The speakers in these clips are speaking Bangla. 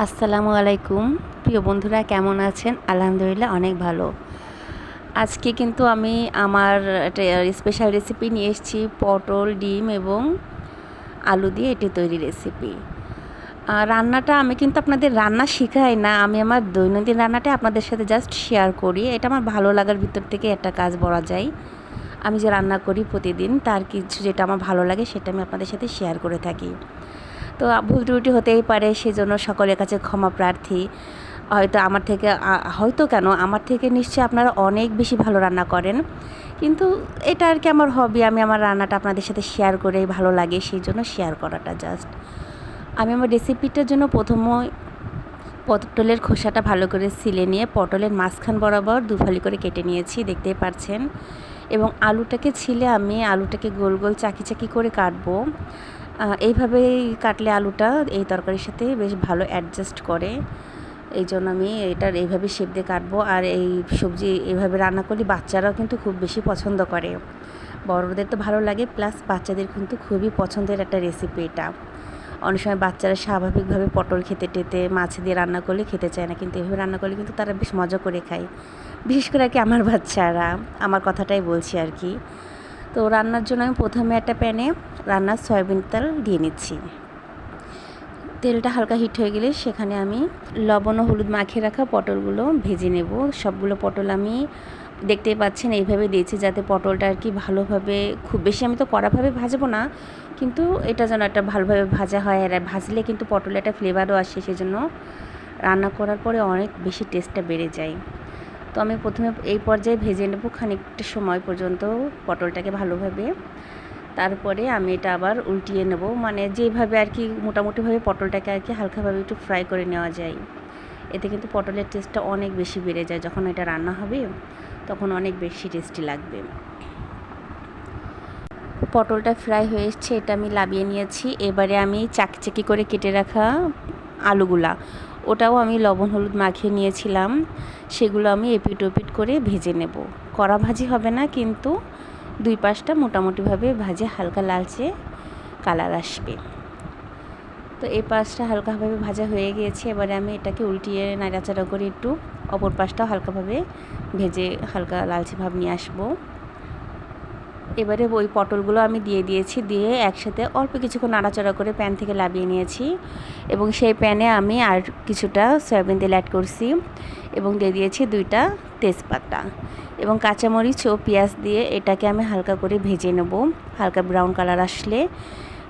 আসসালামু আলাইকুম প্রিয় বন্ধুরা, কেমন আছেন? আলহামদুলিল্লাহ অনেক ভালো। আজকে কিন্তু আমি আমার একটা স্পেশাল রেসিপি নিয়ে এসেছি, পটল, ডিম এবং আলু দিয়ে এটি তৈরি রেসিপি। রান্নাটা আমি কিন্তু আপনাদের রান্না শেখাই না, আমি আমার দৈনন্দিন রান্নাটা আপনাদের সাথে জাস্ট শেয়ার করি। এটা আমার ভালো লাগার ভিতর থেকে একটা কাজ বলা যায়। আমি যে রান্না করি প্রতিদিন, তার কিছু যেটা আমার ভালো লাগে সেটা আমি আপনাদের সাথে শেয়ার করে থাকি। তো ভুল ত্রুটি হতেই পারে, সেজন্য সকলের কাছে ক্ষমা প্রার্থী। হয়তো আমার থেকে হয়তো কেন আমার থেকে নিশ্চয়ই আপনারা অনেক বেশি ভালো রান্না করেন, কিন্তু এটা আর কি আমার হবি। আমি আমার রান্নাটা আপনাদের সাথে শেয়ার করে ভালো লাগে, সেই জন্য শেয়ার করাটা জাস্ট। আমি আমার রেসিপিটার জন্য প্রথমে পটলের খোসাটা ভালো করে ছিলে নিয়ে পটলের মাঝখান বরাবর দুফালি করে কেটে নিয়েছি, দেখতেই পাচ্ছেন। এবং আলুটাকে ছিলে আমি আলুটাকে গোল গোল চাকি চাকি করে কাটবো। এইভাবেই কাটলে আলুটা এই তরকারির সাথে বেশ ভালো অ্যাডজাস্ট করে, এই জন্য আমি এটার এইভাবে শেপ দিয়ে কাটবো। আর এই সবজি এইভাবে রান্না করলে বাচ্চারাও কিন্তু খুব বেশি পছন্দ করে, বড়দের তো ভালো লাগে, প্লাস বাচ্চাদের কিন্তু খুবই পছন্দের একটা রেসিপি এটা। অনেক সময় বাচ্চারা স্বাভাবিকভাবে পটল খেতে টেতে মাছ দিয়ে রান্না করলে খেতে চায় না, কিন্তু এভাবে রান্না করলে কিন্তু তারা বেশ মজা করে খায়, বিশেষ করে আর কি আমার বাচ্চারা। আমার কথাটাই বলছি আর কি। তো রান্নার জন্য আমি প্রথমে একটা প্যানে রান্নার সয়াবিন তেল দিয়ে নিচ্ছি। তেলটা হালকা হিট হয়ে গেলে সেখানে আমি লবণ ও হলুদ মাখিয়ে রাখা পটলগুলো ভেজে নেব। সবগুলো পটল আমি দেখতেই পাচ্ছেন এইভাবে দিয়েছি, যাতে পটলটা আর কি ভালোভাবে, খুব বেশি আমি তো কড়াভাবে ভাজবো না, কিন্তু এটা যেন একটা ভালোভাবে ভাজা হয়। আর ভাজলে কিন্তু পটলে একটা ফ্লেভারও আসে, সেজন্য রান্না করার পরে অনেক বেশি টেস্টটা বেড়ে যায়। তো আমি প্রথমে এই পর্যায়ে ভেজে নেব খানিকটা সময় পর্যন্ত পটলটাকে ভালোভাবে। তারপরে আমি এটা আবার উল্টিয়ে নেব, মানে যেভাবে আর কি মোটামুটিভাবে পটলটাকে আর কি হালকাভাবে একটু ফ্রাই করে নেওয়া যায়। এতে কিন্তু পটলের টেস্টটা অনেক বেশি বেড়ে যায়, যখন এটা রান্না হবে তখন অনেক বেশি টেস্টি লাগবে। পটলটা ফ্রাই হয়ে এসছে, এটা আমি নামিয়ে নিয়েছি। এবারে আমি চাকি করে কেটে রাখা আলুগুলা, ওটাও আমি লবণ হলুদ মাখিয়ে নিয়েছিলাম, সেগুলো আমি এপিট ওপিট করে ভেজে নেব। কড়া ভাজি হবে না, কিন্তু দুই পাশটা মোটামুটিভাবে ভাজে হালকা লালচে কালার আসবে। তো এই পাশটা হালকাভাবে ভাজা হয়ে গিয়েছে, এবারে আমি এটাকে উল্টিয়ে নাড়াচাড়া করে একটু অপর পাশটাও হালকাভাবে ভেজে হালকা লালচে ভাব নিয়ে আসবো। এবারে ওই পটলগুলো আমি দিয়ে দিয়েছি, দিয়ে একসাথে অল্প কিছুক্ষণ নাড়াচাড়া করে প্যান থেকে নামিয়ে নিয়েছি। এবং সেই প্যানে আমি আর কিছুটা সয়াবিন তেল অ্যাড করছি এবং দিয়ে দিয়েছি 2টা তেজপাতা এবং কাঁচামরিচ ও পেঁয়াজ দিয়ে এটাকে আমি হালকা করে ভেজে নেব। হালকা ব্রাউন কালার আসলে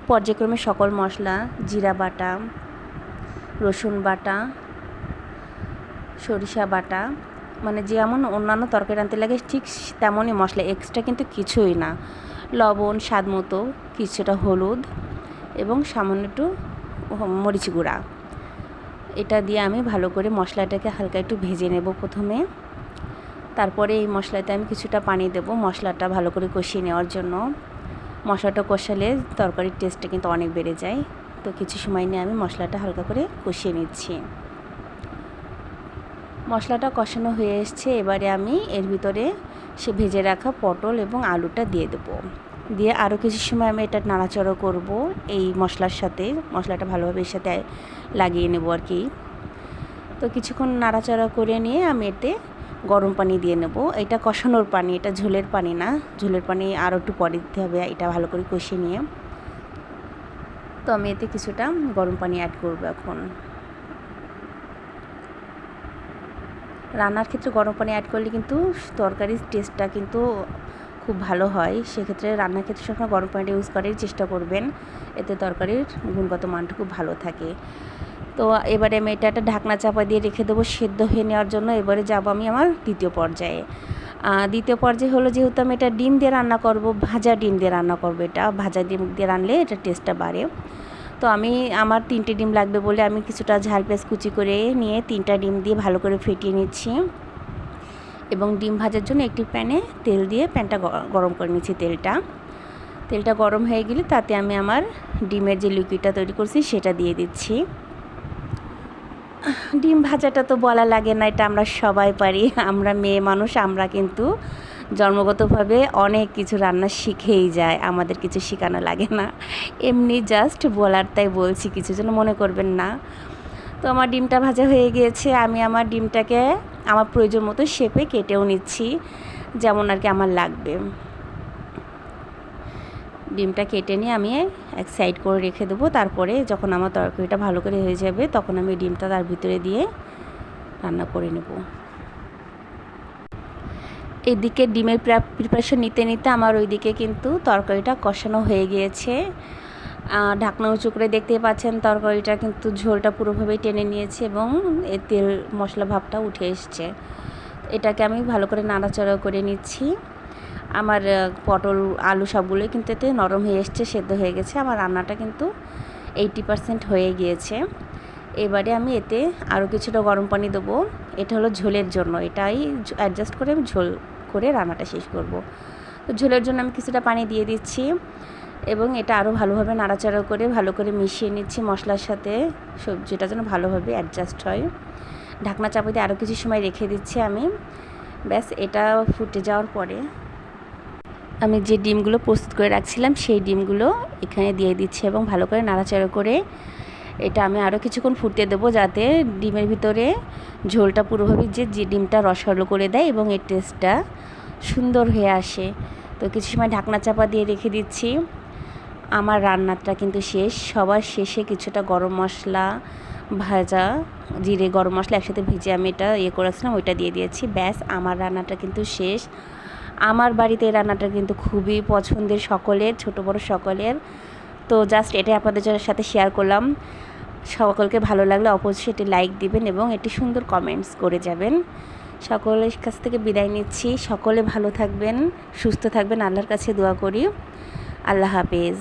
পর্যায়ক্রমে সকল মশলা, জিরা বাটা, রসুন বাটা, সরিষা বাটা, মানে যেমন অন্যান্য তরকারি রাঁধতে লাগে ঠিক তেমনই মশলা, এক্সট্রা কিন্তু কিছুই না। লবণ স্বাদ মতো, কিছুটা হলুদ এবং সামান্য একটু মরিচ গুঁড়া, এটা দিয়ে আমি ভালো করে মশলাটাকে হালকা একটু ভেজে নেব প্রথমে। তারপরে এই মশলাতে আমি কিছুটা পানি দেব মশলাটা ভালো করে কষিয়ে নেওয়ার জন্য। মশলাটা কষালে তরকারির টেস্টটা কিন্তু অনেক বেড়ে যায়। তো কিছু সময় নিয়ে আমি মশলাটা হালকা করে কষিয়ে নিচ্ছি। মশলাটা কষানো হয়ে এসছে, এবারে আমি এর ভিতরে সে ভেজে রাখা পটল এবং আলুটা দিয়ে দেবো। দিয়ে আরও কিছু সময় আমি এটা নাড়াচাড়া করব এই মশলার সাথে, মশলাটা ভালোভাবে এর সাথে লাগিয়ে নেব আর কি। তো কিছুক্ষণ নাড়াচাড়া করে নিয়ে আমি এতে গরম পানি দিয়ে নেব। এটা কষানোর পানি, এটা ঝোলের পানি না, ঝোলের পানি আরও একটু পরে দিতে হবে এটা ভালো করে কষিয়ে নিয়ে। তো আমি এতে কিছুটা গরম পানি অ্যাড করব এখন। রান্নার ক্ষেত্রে গরম পানি অ্যাড করলে কিন্তু তরকারির টেস্টটা কিন্তু খুব ভালো হয়, সেক্ষেত্রে রান্নার ক্ষেত্রে সবসময় গরম পানিটা ইউজ করার চেষ্টা করবেন, এতে তরকারির গুণগত মানটা খুব ভালো থাকে। তো এবারে আমি এটা একটা ঢাকনা চাপা দিয়ে রেখে দেবো সেদ্ধ হয়ে নেওয়ার জন্য। এবারে যাব আমি আমার দ্বিতীয় পর্যায়ে। দ্বিতীয় পর্যায়ে হলো, যেহেতু আমি এটা ডিম দিয়ে রান্না করব, ভাজা ডিম দিয়ে রান্না করব, এটা ভাজা ডিম দিয়ে রানলে এটা টেস্টটা বাড়ে। তো আমি আমার 3টে ডিম লাগবে বলে আমি কিছুটা ঝাল পেঁয়াজ কুচি করে নিয়ে 3টা ডিম দিয়ে ভালো করে ফেটিয়ে নিচ্ছি এবং ডিম ভাজার জন্য একটি প্যানে তেল দিয়ে প্যানটা গরম করে নিচ্ছি। তেলটা গরম হয়ে গেলে তাতে আমি আমার ডিমের যে লিকুইডটা তৈরি করছি সেটা দিয়ে দিচ্ছি। ডিম ভাজাটা তো বলা লাগে না, এটা আমরা সবাই পারি, আমরা মেয়ে মানুষ, আমরা কিন্তু জন্মগতভাবে অনেক কিছু রান্না শিখেই যায়, আমাদের কিছু শেখানো লাগে না, এমনি জাস্ট বলার তাই বলছি, কিছু যেন মনে করবেন না। তো আমার ডিমটা ভাজা হয়ে গিয়েছে। আমি আমার ডিমটাকে আমার প্রয়োজন মতো শেপে কেটেও নিচ্ছি, যেমন আর কি আমার লাগবে। ডিমটা কেটে নিয়ে আমি এক সাইড করে রেখে দেবো। তারপরে যখন আমার তরকারিটা ভালো করে হয়ে যাবে তখন আমি ডিমটা তার ভিতরে দিয়ে রান্না করে নেব। এদিকে ডিমের প্রিপারেশন নিতে নিতে আমার ওইদিকে কিন্তু তরকারিটা কষানো হয়ে গিয়েছে। ঢাকনা উঁচু করে দেখতেই পাচ্ছেন তরকারিটা কিন্তু ঝোলটা পুরোভাবেই টেনে নিয়েছে এবং এর তেল মশলা ভাবটা উঠে এসছে। এটাকে আমি ভালো করে নাড়াচাড়া করে নিচ্ছি। আমার পটল আলু সবগুলোই কিন্তু এতে নরম হয়ে এসছে, সেদ্ধ হয়ে গেছে। আমার রান্নাটা কিন্তু 80% হয়ে গিয়েছে। এবারে আমি এতে আরও কিছুটা গরম পানি দেবো। এটা হলো ঝোলের জন্য, এটাই অ্যাডজাস্ট করে আমি ঝোল করে রান্নাটা শেষ করব। তো ঝোলের জন্য আমি কিছুটা পানি দিয়ে দিচ্ছি এবং এটা আরও ভালোভাবে নাড়াচাড়া করে ভালো করে মিশিয়ে নিচ্ছি মশলার সাথে, সবজিটা যেন ভালোভাবে অ্যাডজাস্ট হয়। ঢাকনা চাপা দিয়ে আরও কিছু সময় রেখে দিচ্ছি আমি। ব্যাস, এটা ফুটে যাওয়ার পরে আমি যে ডিমগুলো প্রস্তুত করে রাখছিলাম সেই ডিমগুলো এখানে দিয়ে দিচ্ছি এবং ভালো করে নাড়াচাড়া করে এটা আমি আরও কিছুক্ষণ ফুটতে দেবো, যাতে ডিমের ভিতরে ঝোলটা পুরোভাবে যে ডিমটা রসালো করে দেয় এবং এর টেস্টটা সুন্দর হয়ে আসে। তো কিছু সময় ঢাকনা চাপা দিয়ে রেখে দিচ্ছি। আমার রান্নাটা কিন্তু শেষ। সবার শেষে কিছুটা গরম মশলা ভাজা জিরে গরম মশলা একসাথে ভিজে আমি এটা করেছিলাম, ওইটা দিয়ে দিয়েছি। ব্যাস, আমার রান্নাটা কিন্তু শেষ। আমার বাড়িতে এই রান্নাটা কিন্তু খুবই পছন্দের সকলের, ছোট বড় সকলের। তো জাস্ট এটাই আপনাদের সাথে শেয়ার করলাম। সকলকে ভালো লাগলে অবশ্যই এটি লাইক দিবেন এবং এটি সুন্দর কমেন্টস করে যাবেন। সকলের কাছ থেকে বিদায় নিচ্ছি। সকলে ভালো থাকবেন, সুস্থ থাকবেন, আল্লাহর কাছে দোয়া করি। আল্লাহ হাফেজ।